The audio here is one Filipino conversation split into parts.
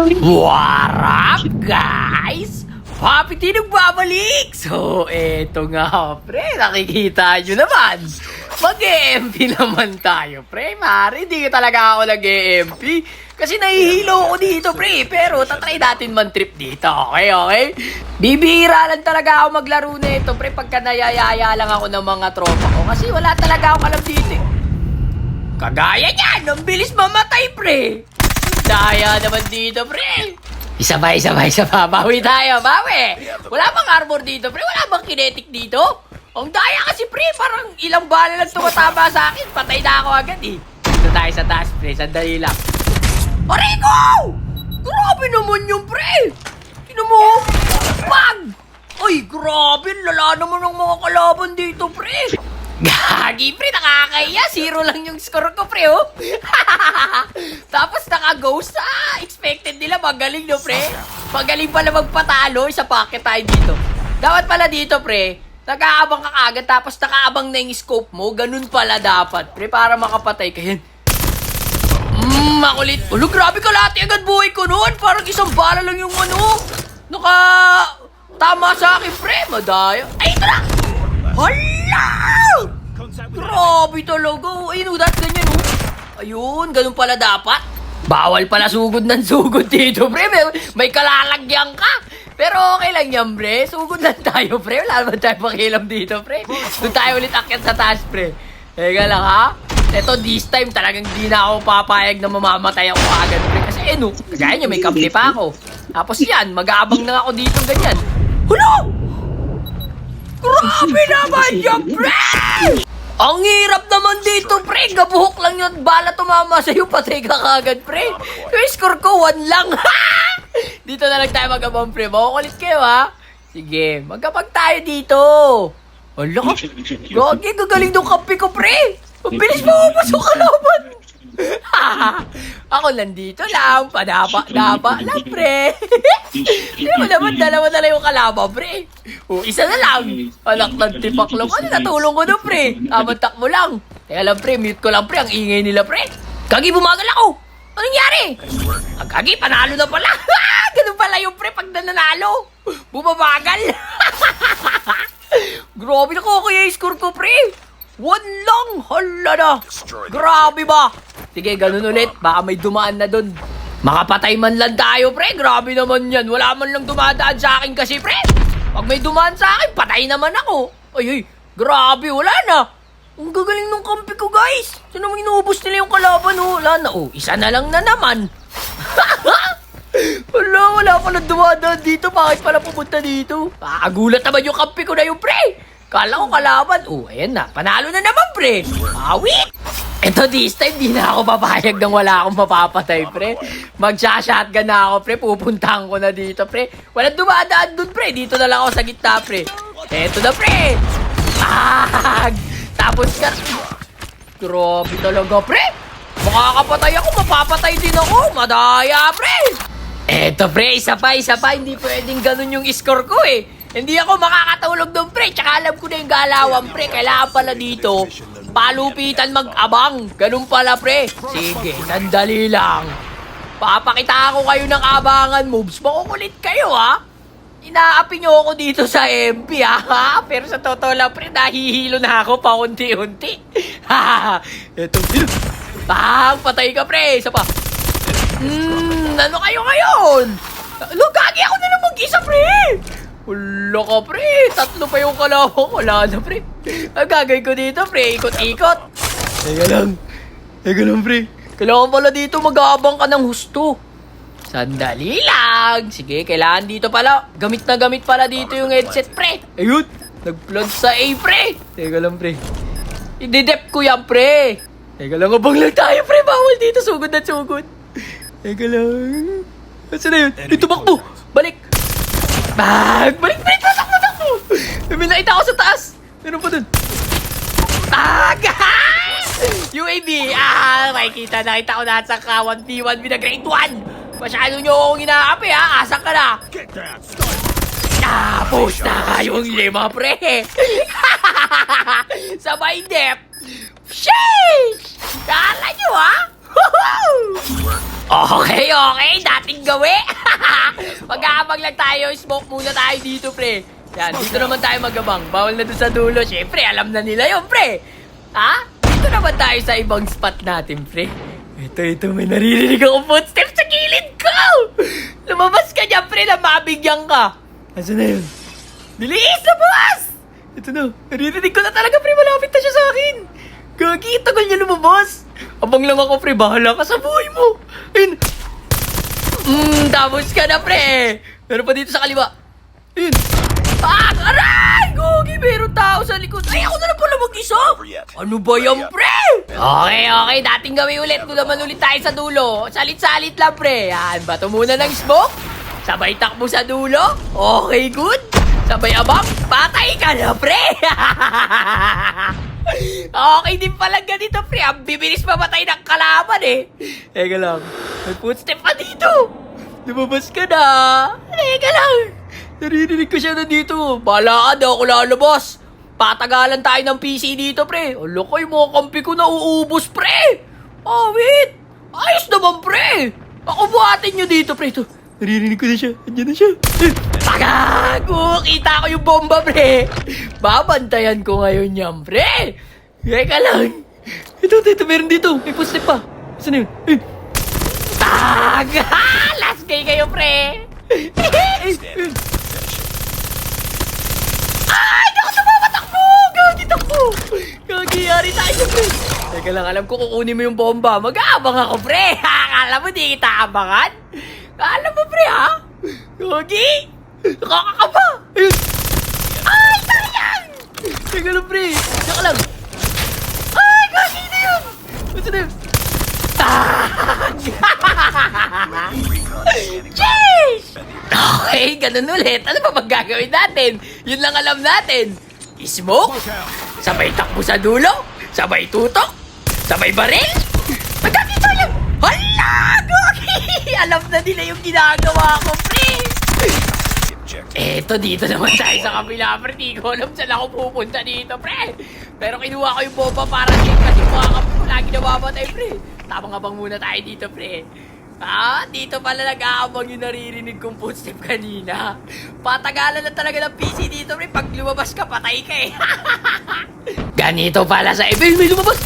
What up, guys? Papi T nagbabalik! So, eto nga, pre, nakikita nyo naman. Mag-EMP naman tayo, pre. Mari, di talaga ako nag-EMP. Kasi nahihilo ako dito, pre. Pero tatry natin man trip dito, okay? Bibihira lang talaga ako maglaro na ito, pre, pagka nayayaya lang ako ng mga tropa ko. Kasi wala talaga ako alam dito, eh. Kagaya niyan, ang bilis mamatay, pre. Daya naman dito, pre. Isa pa. Bawi tayo, bawi. Wala bang armor dito, pre? Wala bang kinetic dito? Ang daya kasi, pre. Parang ilang bala lang tumatama sa akin. Patay na ako agad, eh. Dito tayo sa taas, pre. Sandali lang. Origo! Grabe naman yung, pre. Sino mo? Bag! Ay, grabe. Lala naman ng mga kalaban dito, pre. Gagi, pre, nakakaya. 0 lang yung score ko, pre, oh. Tapos naka-ghost. Expected nila. Magaling, no, pre? Magaling pala magpatalo. Isa packet tayo dito. Dapat pala dito, pre, nag-aabang ka agad tapos nakaabang na yung scope mo. Ganun pala dapat, pre, para makapatay ka yan. Makulit. Ulo, grabe kalati agad buhay ko noon. Parang isang bala lang yung tama sa akin, pre. Madaya. Ay, ito na! Hala! Grabe talaga. Ayun, that's ganyan, oh. Ayun, ganun pala dapat. Bawal pala sugod ng sugod dito, pre. May kalalagyan ka. Pero okay lang yan, pre. Sugod lang tayo, pre. Wala naman tayo pakialam dito, pre. Doon tayo ulit akyat sa taas, pre. Teka lang, ha? Eto, this time talagang di na ako papayag na mamamatay ako agad, pre. Kasi, kagaya niya, may kampi pa ako. Tapos yan, mag-aabang na ako dito, ganyan. Hulo! Grabe naman yan, pre! Ang hirap naman dito, pre. Gabuhok lang yun. Bala tumama sa'yo, patay ka kagad, pre. Yung score ko, 1 lang. Dito na lang tayo mag-abang, pre. Makukulit kayo, ha? Sige, mag-abang tayo dito. Ala ka. Gagi, gagaling nung kampi ko, pre. Ang bilis mo upasok ka naman. Ako lang dito lang. Padapa lang, pre. Hindi mo naman, dalawa na lang yung kalaban, pre. Isa na lang. Anak ng tipaklong. Ano, natulong ko na, pre. Tamang takbo lang. Kaya lang, pre, mute ko lang, pre. Ang ingay nila, pre. Gagi, bumagal ako. Anong nangyari? Gagi, panalo na pala. Ganun pala yung, pre, pag nanalo. Bumabagal. Grabe na ko kaya yung score ko, pre. 1 lang. Hala na. Grabe ba? Sige, ganun ulit. Baka may dumaan na dun. Makapatay man lang tayo, pre. Grabe naman yan. Wala man lang dumadaan sa akin kasi, pre. Pag may dumaan sa akin, patay naman ako. Ay, grabe. Wala na. Ang gagaling nung kampi ko, guys. Saan naman inuubos nila yung kalaban, oh? Wala na, oh. Isa na lang na naman. Wala pala dumadaan dito. Bakit pala pupunta dito? Gulat naman yung kampi ko na yung, pre. Kala ko kalaban. Oh, ayan na. Panalo na naman, pre. Awit! Eto, this time, di na ako papayag nang wala akong mapapatay, pre. Magsha-shotgun na ako, pre. Pupuntahan ko na dito, pre. Walang dumadaan dun, pre. Dito na lang ako sa gitna, pre. Eto na, pre. Tapos ka. Grabe talaga, pre. Makakapatay ako, mapapatay din ako. Madaya, pre. Eto, pre. Isa pa. Hindi pwedeng ganun yung score ko, eh. Hindi ako makakatulog doon, pre. Tsaka alam ko na yung galawan, pre. Kailangan pala dito palupitan mag-abang. Ganun pala, pre. Sige, sandali lang. Papakita ko kayo ng abangan moves. Makukulit kayo, ha? Inaapi nyo ako dito sa MP, ha? Pero sa totoo lang, pre, nahihilo na ako paunti-unti. Eto. Patay ka, pre. Isa pa. Ano kayo ngayon? Gagi ako na lang mag-isa, pre. Wala ka, pre. 3 pa yung kalaban. Wala na, pre. Ang gagawin ko dito, pre. Ikot-ikot. Teka lang, pre. Kailangan pala dito mag-aabang ka ng husto. Sandali lang. Sige, kailangan dito pala. Gamit na gamit pala dito yung headset, pre. Ayun. Nag-plug sa A, pre. Teka lang, pre. I-dep ko yan, pre. Teka lang, abang lang tayo, pre. Bawal dito. Sugod na sugod. Teka lang. Saan na yun? Tumakbo. Balik. Balik, takbo. May nakita ako sa taas. Meron pa dun. UAV. Nakita ko na sa 1v1 grade 1. Masyado nyo akong inaapi, ha? Asan ka na? Push na kayong 5, pre. Sabay dep. Sheesh! Kala nyo, ha? Woohoo! Okay, dating gawi. Mag-aabang lang tayo, smoke muna tayo dito, pre. Yan, dito naman tayo magabang. Bawal na dun sa dulo, syempre, alam na nila yun, pre. Ha? Dito naman tayo sa ibang spot natin, pre. Ito, may naririnig akong footsteps sa gilid ko. Lumabas ka dyan, pre, na mabigyan ka. Asan na yun? Bilis na, boss! Ito na, naririnig ko na talaga, pre, malapit na siya sa akin. Gagi, tagal niya lumabas. Abang lang ako, pre, bahala ka sa buhay mo. Ayun. Tapos ka na, pre. Meron pa dito sa kaliwa. Ayun. Aray! Gogi, meron tao sa likod. Ay, ako na lang pala mag-isa. Ano ba yan, pre? Okay, dating gawin ulit. Doon naman ulit tayo sa dulo. Salit-salit lang, pre. Yan, bato muna ng smoke. Sabay takbo sa dulo. Okay, good. Sabay abang, patay ka na, pre. Okay din pala ganito, pre. Ang bibilis mamatay ng kalaban, eh. Teka lang. May footstep pa dito. Lumabas ka na. Teka lang. Naririnig ko siya na dito. Bahala ka, di ako lalabas. Patagalan tayo ng PC dito, pre. Alo ko, yung mga kampi ko nauubos, pre. Oh, wait. Ayos naman, pre. Ako buhatin nyo dito, pre. Ito. Naririnig ko na siya. Andiyan na siya. Tagago! Kita ko yung bomba, pre. Babantayan ko ngayon yan, pre. Teka lang. Ito, meron dito. May footstep pa. Saan na yun? Taga! Last guy kayo, pre. Ay! Di ako tumapatakbo! Gagi, takbo! Gagi, yari tayo, pre. Teka lang, alam ko kukunin mo yung bomba. Mag-aabang ako, pre. Akala mo di kita abangan? Akala mo, pre, ha? Gagi! Nakakakaba! Ayun! Ay! Sayang! Teka lang, pre. Teka lang. Ay! Gagi na yun! Basta na yun? Jeez! Okay, ganun ulit. Ano ba magagawin natin? Yun lang alam natin. Smoke? Sabay takbo sa dulo? Sabay tutok? Sabay baril? Magkakita lang! Hala! Gagi! Alam na nila yung ginagawa ko, pre! Eto, dito naman tayo sa kabila, pre. Di ko alam saan ako pupunta dito, pre. Pero kinuha ko yung bomba para check kasi mga kampi ko lagi nababatay, pre. Tabang-abang muna tayo dito, pre. Dito pala nag-aabang yung naririnig kong footstep kanina. Patagalan na talaga ng PC dito, pre. Pag lumabas ka, patay ka, eh. Ganito pala sa... may lumabas!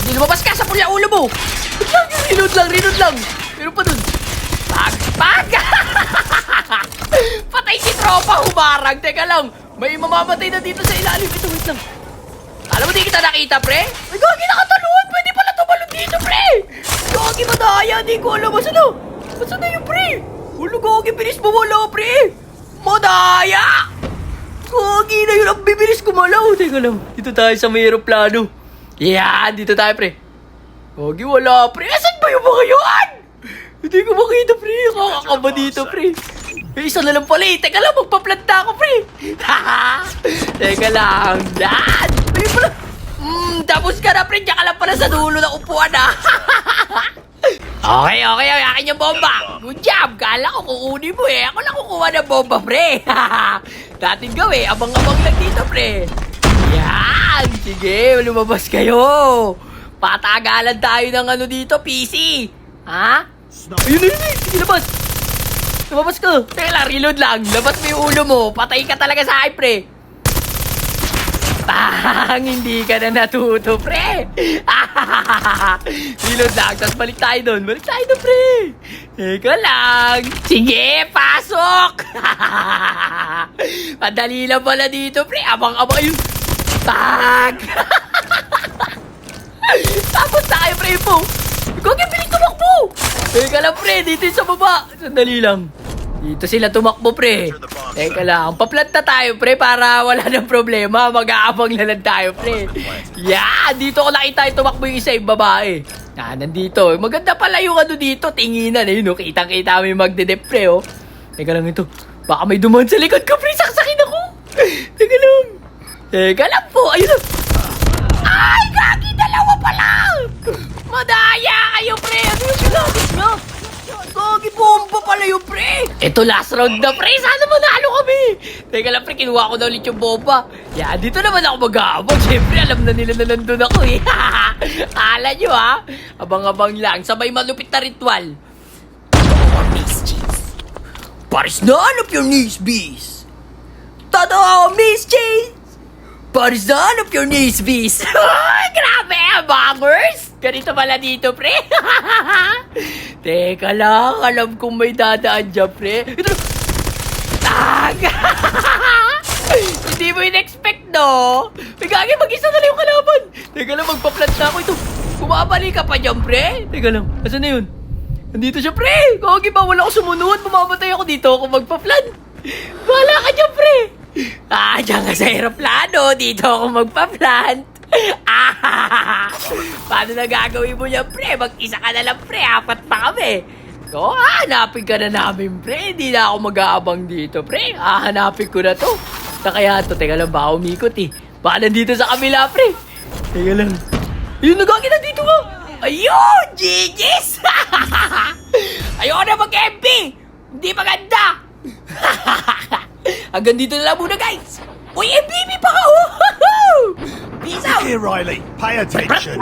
Hindi lumabas ka sa pula ulo mo! Reload lang! Meron pa dun. Pag! Patay si tropa, humarang. Teka lang, may mamamatay na dito sa ilalim. Ito, wait lang. Alam mo, di kita nakita, pre? Ay, gagi, nakatalon. Pwede pala tumalon dito, pre. Gagi, madaya. Di ko alam. Saan na yung pre? Ulo, gagi, bilis bumala, pre. Madaya. Gagi na yun. Ang bibilis kumalaw. Teka lang, dito tayo sa may aeroplano. Yeah, dito tayo, pre. Gagi, wala, pre. Asan ba yung mga yun? Hindi ko makita, pre. Kakakaba dito, pre. Isa na lang pala, eh. Teka lang, magpaplanta ako, pre. Teka lang. Yan. Ayun pala. Tapos ka na, pre. Diyan ka lang pala sa dulo ng upuan, ha. Okay. Akin yung bomba. Good job. Kala ko kukunin mo, eh. Ako lang kukuha ng bomba, pre. Dating gawin. Abang-abang lang dito, pre. Yan. Sige, lumabas kayo. Patagalan tayo ng ano dito, PC. Ha? Ayun. Sige, lumabas ka. Teka lang, reload lang. Labas mo yung ulo mo. Patay ka talaga sa akin, pre. Hindi ka na natuto, pre. Reload lang. Tapos balik tayo doon, pre. Teka lang. Sige, pasok. Madali lang pala dito, pre. Abang-abang yun. Tapos tayo, pre po. Gagi, bilis tumakbo. Teka lang, pre. Dito sa baba. Sandali lang. Dito sila tumakbo, pre. Teka lang. Paplanta tayo, pre, para wala nang problema. Mag-aabang na lang tayo, pre. Yeah, dito ko nakita yung tumakbo yung isa yung babae. Nandito. Maganda pala yung ano dito. Tinginan, eh. No? Kitang-kita mo yung magdedep, pre, oh. Teka lang ito. Baka may dumaan sa likod ko, pre. Saksakin ako. Teka lang po. Ayun na. Ay, gagi. Dalawa pala. Madaya kayo, pre. Ano yung sinabit nyo? Gagi, bomba pala yung pre. Ito last round na, pre. Sana manalo kami. Teka lang, pre, kinuha ko na ulit yung bomba. Yan, dito naman ako mag-aabang. Siyempre, alam na nila na nandun ako eh. Akala nyo ha? Abang-abang lang, sabay malupit na ritual. Oh, Miss Cheese. Paris na hanap your knees, bees. Totoo, Miss Cheese. Paris na hanap your knees, bees. Grabe, bangers. Ganito pala dito, pre. Teka lang, alam kong may dadaan dyan, pre. Ito na. Tag! Hindi mo in-expect, no? May gagi, mag-isa na lang yung kalaban. Teka lang, magpa-plant na ako ito. Bumabalik ka pa dyan, pre. Teka lang, asan na yun? Nandito siya, pre. Gagi ba, wala ako sumunod. Bumabatay ako dito ako magpa-plant. Wala ka dyan, pre. Diyan ka sa aeroplano. Dito ako magpa-plant. Paano na gagawin mo yan, pre? Mag-isa ka na lang, pre. Apat pa kami. So, hanapin ka na namin, pre. Hindi na ako mag-aabang dito, pre. Hanapin ko na to. Na kaya to, teka lang, baka umikot eh. Baka nandito sa kabila, pre. Teka lang. Ayun, nagagin na dito ka. Ayun, GG's. Ayoko na mag-MP. Hindi maganda. Hanggang dito na lang muna, guys. Uy, MVP pa ka. Peace out. Here, Riley. Pay attention.